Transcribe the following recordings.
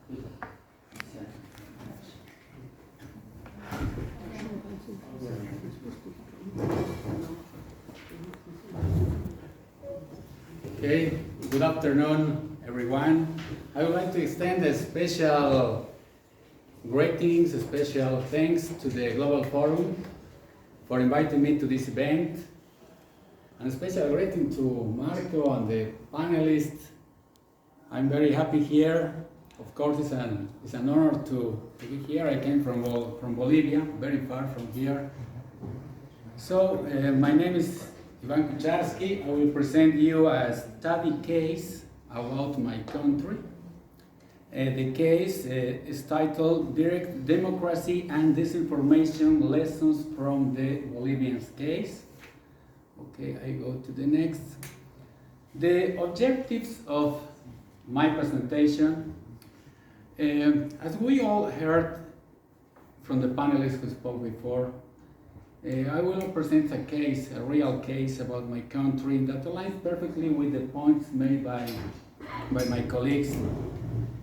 Okay, good afternoon, everyone. I would like to extend a special greetings, a special thanks to the Global Forum for inviting me to this event, and a special greeting to Marco and the panelists. I'm very happy here. Of course, it's an honor to be here. I came from Bolivia, very far from here. So, my name is Ivan Kucharski. I will present you a study case about my country. The case is titled Direct Democracy and Disinformation Lessons from the Bolivians Case. Okay, I go to the next. The objectives of my presentation, as we all heard from the panelists who spoke before, I will present a case, a real case about my country that aligns perfectly with the points made by my colleagues.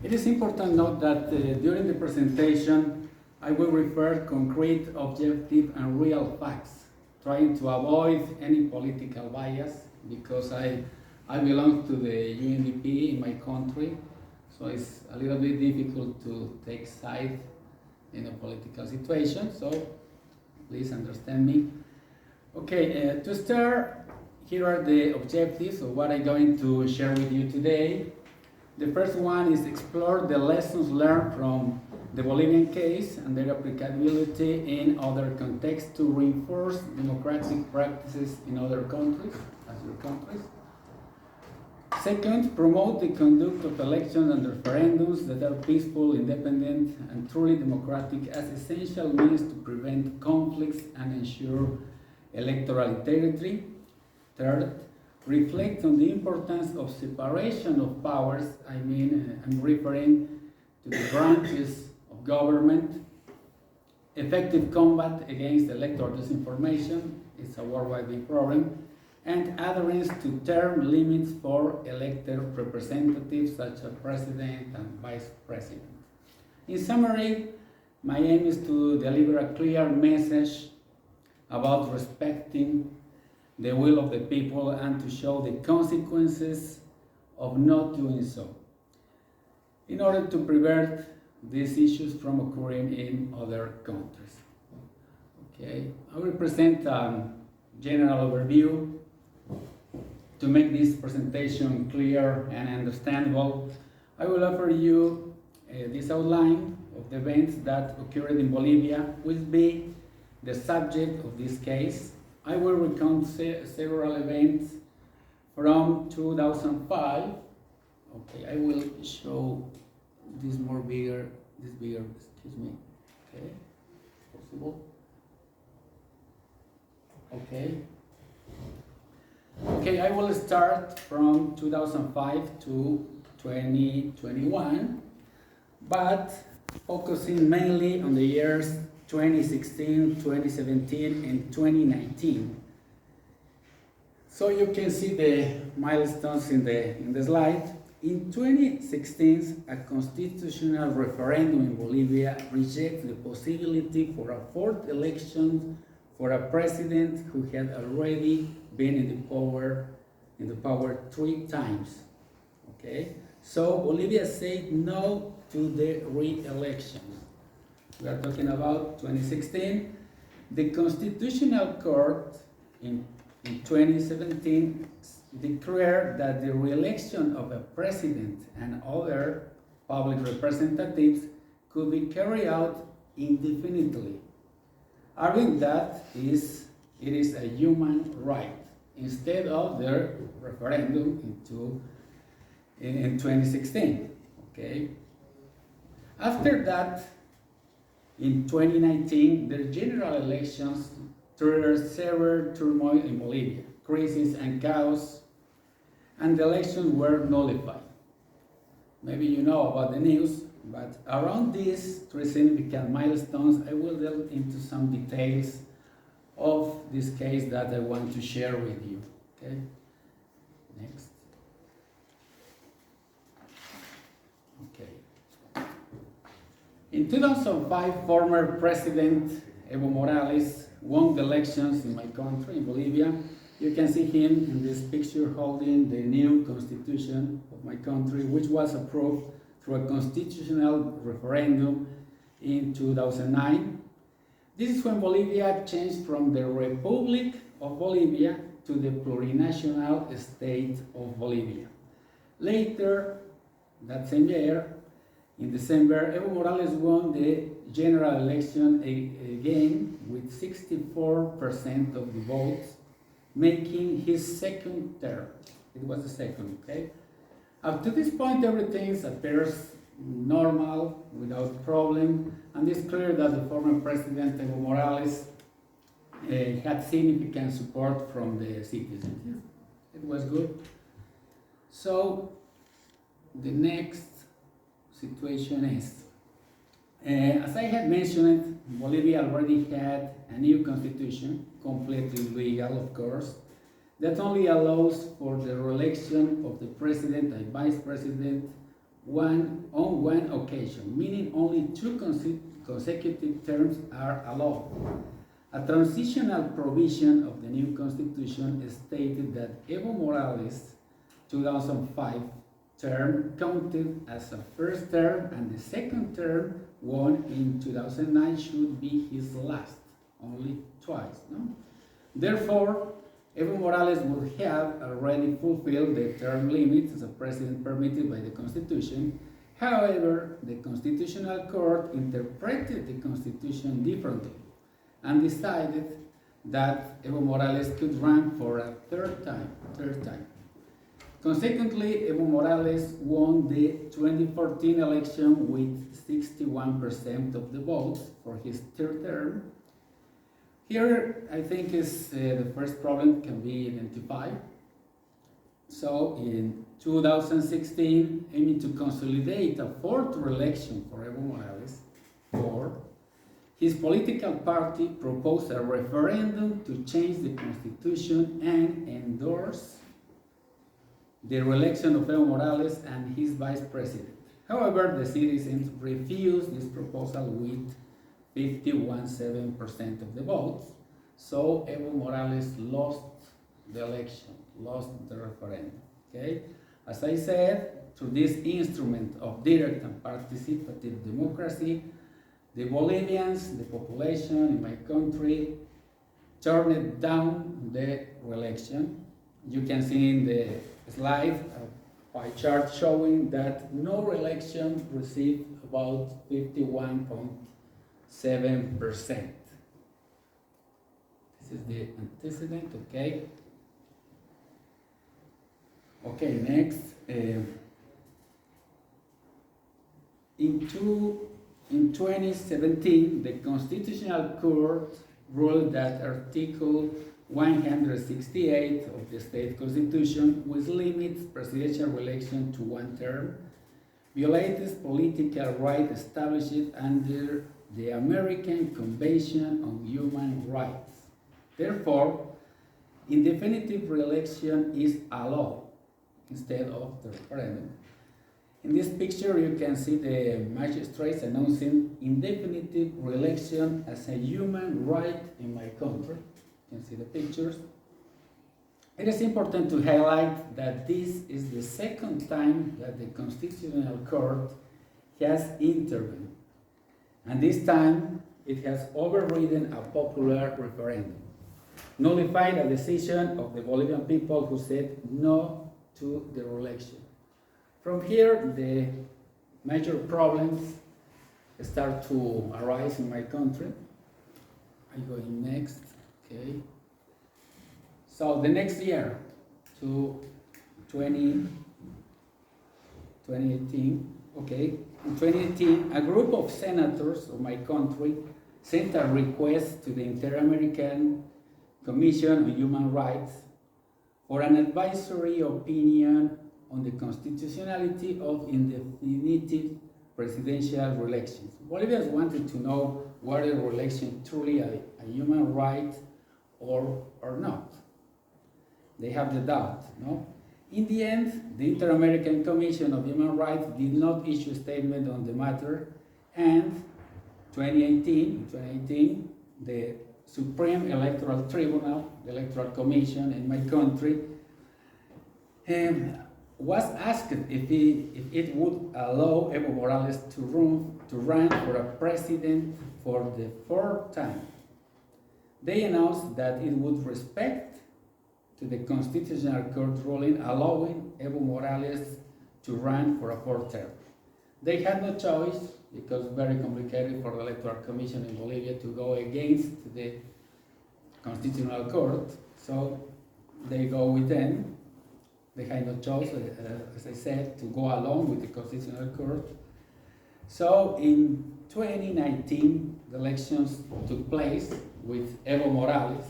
It is important to note that during the presentation, I will refer concrete, objective, and real facts, trying to avoid any political bias, because I belong to the UNDP in my country, so it's a little bit difficult to take side in a political situation, so please understand me. Okay, to start, here are the objectives of what I'm going to share with you today. The first one is explore the lessons learned from the Bolivian case and their applicability in other contexts to reinforce democratic practices in other countries, as your countries. Second, promote the conduct of elections and referendums that are peaceful, independent, and truly democratic as essential means to prevent conflicts and ensure electoral integrity. Third, reflect on the importance of separation of powers. I'm referring to the branches of government. Effective combat against electoral disinformation is a worldwide problem, and adherence to term limits for elected representatives such as president and vice president. In summary, my aim is to deliver a clear message about respecting the will of the people and to show the consequences of not doing so, in order to prevent these issues from occurring in other countries. Okay, I will present a general overview. To make this presentation clear and understandable, I will offer you this outline of the events that occurred in Bolivia, which will be the subject of this case. I will recount several events from 2005. Okay, I will show this bigger, excuse me. Okay, possible. Okay. Okay, I will start from 2005 to 2021, but focusing mainly on the years 2016, 2017, and 2019. So you can see the milestones in the slide. In 2016, a constitutional referendum in Bolivia rejected the possibility for a fourth election for a president who had already been in the power 3 times. Okay, so Bolivia said no to the re-election. We are talking about 2016. The Constitutional Court in 2017 declared that the re-election of a president and other public representatives could be carried out indefinitely, arguing that it is a human right, instead of the referendum in 2016. Okay. After that, in 2019, the general elections triggered severe turmoil in Bolivia, crisis and chaos, and the elections were nullified. Maybe you know about the news, but around these 3 significant milestones, I will delve into some details of this case that I want to share with you. Okay, next. Okay. In 2005, former President Evo Morales won the elections in my country, in Bolivia. You can see him in this picture holding the new constitution of my country, which was approved through a constitutional referendum in 2009. This is when Bolivia changed from the Republic of Bolivia to the plurinational state of Bolivia. Later, that same year, in December, Evo Morales won the general election again with 64% of the votes, making his second term. It was the second, okay? Up to this point, everything appears normal, without problem, and it's clear that the former president Evo Morales had significant support from the citizens. It was good. So the next situation is, as I had mentioned, Bolivia already had a new constitution, completely legal, of course, that only allows for the re-election of the president and vice president on one occasion, meaning only two consecutive terms are allowed. A transitional provision of the new constitution stated that Evo Morales' 2005 term counted as a first term, and the second term, won in 2009, should be his last, only twice. No? Therefore, Evo Morales would have already fulfilled the term limit as a president permitted by the Constitution. However, the Constitutional Court interpreted the Constitution differently and decided that Evo Morales could run for a third time. Consequently, Evo Morales won the 2014 election with 61% of the votes for his third term. Here, I think is the first problem can be identified. So, in 2016, aiming to consolidate a fourth re-election for Evo Morales, his political party proposed a referendum to change the constitution and endorse the re-election of Evo Morales and his vice president. However, the citizens refused this proposal with 51.7% of the votes, so Evo Morales lost the election, lost the referendum. Okay? As I said, through this instrument of direct and participative democracy, the Bolivians, the population in my country, turned down the election. You can see in the slide a pie chart showing that no election received about 51.7%. This is the antecedent, okay? Okay, next. In 2017, the Constitutional Court ruled that Article 168 of the state constitution, which limits presidential election to one term, violates political rights established under the American Convention on Human Rights. Therefore, indefinitive re-election is allowed instead of the referendum. In this picture, you can see the magistrates announcing indefinitive re-election as a human right in my country. You can see the pictures. It is important to highlight that this is the second time that the Constitutional Court has intervened, and this time it has overridden a popular referendum, nullified a decision of the Bolivian people who said no to the re-election. From here, the major problems start to arise in my country. I'm going next, okay. So the next year, to 2018, okay, in 2018, a group of senators of my country sent a request to the Inter-American Commission on Human Rights for an advisory opinion on the constitutionality of indefinitive presidential elections. Bolivians wanted to know whether re-election truly a human right or not. They have the doubt, no? In the end, the Inter-American Commission of Human Rights did not issue a statement on the matter, And 2018, the Supreme Electoral Tribunal, the Electoral Commission in my country, was asked if it would allow Evo Morales to run for a president for the fourth time. They announced that it would respect to the Constitutional Court ruling allowing Evo Morales to run for a fourth term. They had no choice because it's very complicated for the Electoral Commission in Bolivia to go against the Constitutional Court, so they go with them. They had no choice, as I said, to go along with the Constitutional Court. So in 2019, the elections took place with Evo Morales,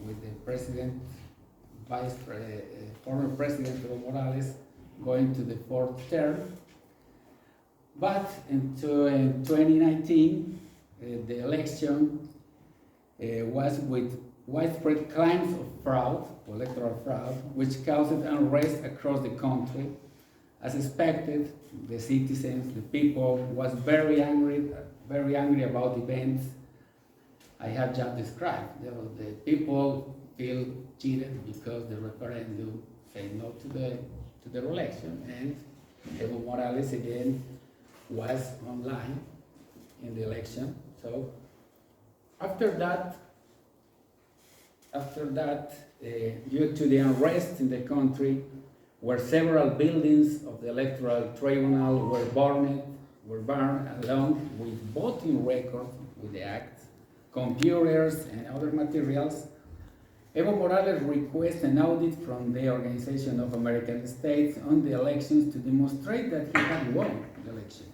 with the former President Evo Morales going to the fourth term. But in 2019, the election was with widespread claims of fraud, electoral fraud, which caused unrest across the country. As expected, the citizens, the people, was very angry about events I have just described. The people feel cheated because the referendum said no to the election, and Evo Morales again was online in the election. So after that, due to the unrest in the country, where several buildings of the Electoral Tribunal were burned along with voting records with the act, computers and other materials, Evo Morales requested an audit from the Organization of American States on the elections to demonstrate that he had won the election.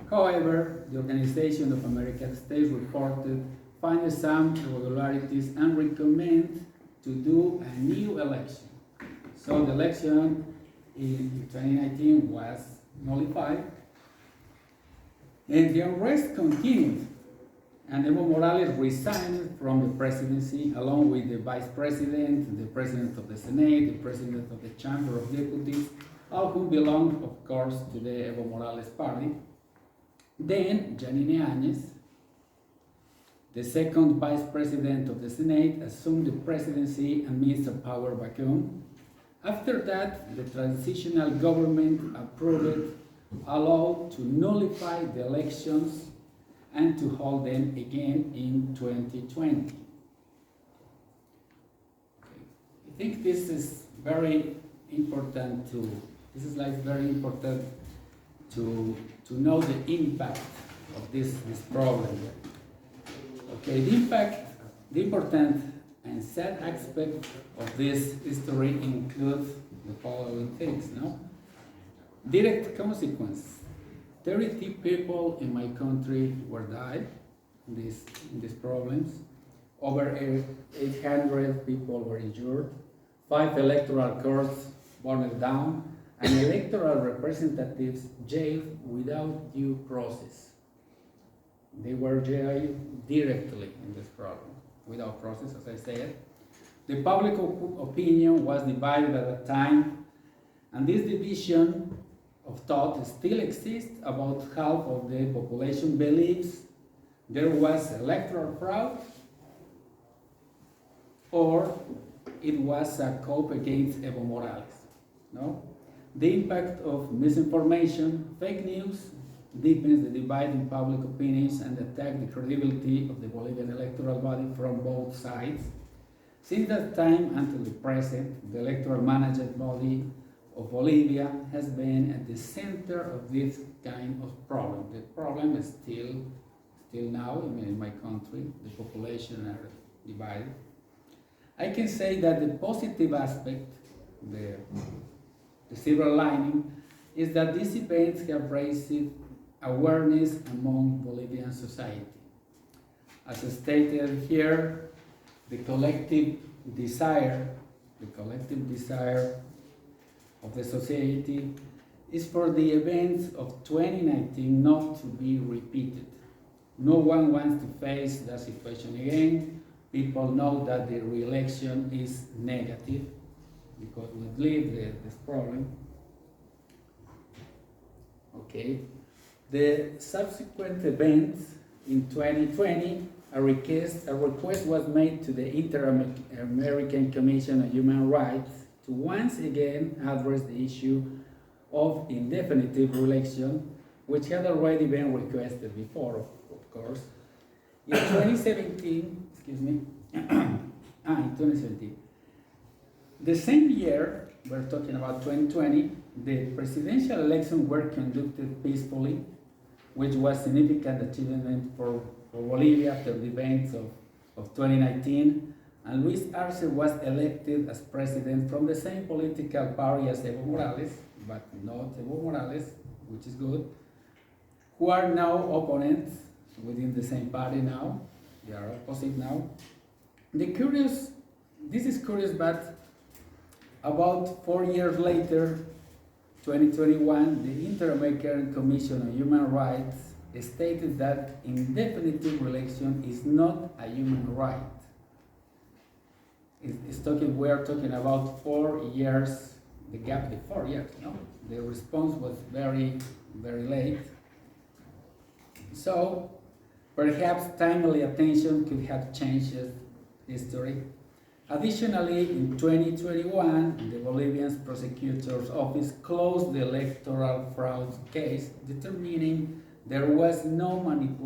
However, the Organization of American States reported finding some irregularities and recommend to do a new election. So the election in 2019 was nullified, and the unrest continued. And Evo Morales resigned from the presidency along with the vice president, the president of the Senate, the president of the Chamber of Deputies, all who belong, of course, to the Evo Morales party. Then Janine Áñez, the second vice president of the Senate, assumed the presidency amidst a power vacuum. After that, the transitional government approved a law to nullify the elections and to hold them again in 2020. I think this is very important to know the impact of this problem. Okay, the important and sad aspect of this history includes the following things, no? Direct consequence. 30 people in my country were died in these problems. Over 800 people were injured. 5 electoral courts burned down, and electoral representatives jailed without due process. They were jailed directly in this problem, without process, as I said. The public opinion was divided at the time, and this division of thought still exists. About half of the population believes there was electoral fraud, or it was a coup against Evo Morales. No? The impact of misinformation, fake news, deepens the divide in public opinions and attack the credibility of the Bolivian electoral body from both sides. Since that time until the present, the electoral management body of Bolivia has been at the center of this kind of problem. The problem is still now in my country. The population are divided. I can say that the positive aspect, the silver lining, is that these events have raised awareness among Bolivian society. As stated here, the collective desire of the society is for the events of 2019 not to be repeated. No one wants to face that situation again. People know that the re-election is negative because we live this problem. Okay. The subsequent events in 2020, a request was made to the Inter-American Commission on Human Rights to once again address the issue of indefinite reelection, which had already been requested before, of course. In 2017, in 2017, the same year, we're talking about 2020, the presidential elections were conducted peacefully, which was significant achievement for Bolivia after the events of 2019, and Luis Arce was elected as president from the same political party as Evo Morales, but not Evo Morales, which is good, who are now opponents within the same party now. They are opposite now. This is curious, but about 4 years later, 2021, the Inter-American Commission on Human Rights stated that indefinite reelection is not a human right. We are talking about 4 years, the gap, the 4 years, no? The response was very, very late. So, perhaps timely attention could have changed history. Additionally, in 2021, the Bolivian prosecutor's office closed the electoral fraud case, determining there was no manipulation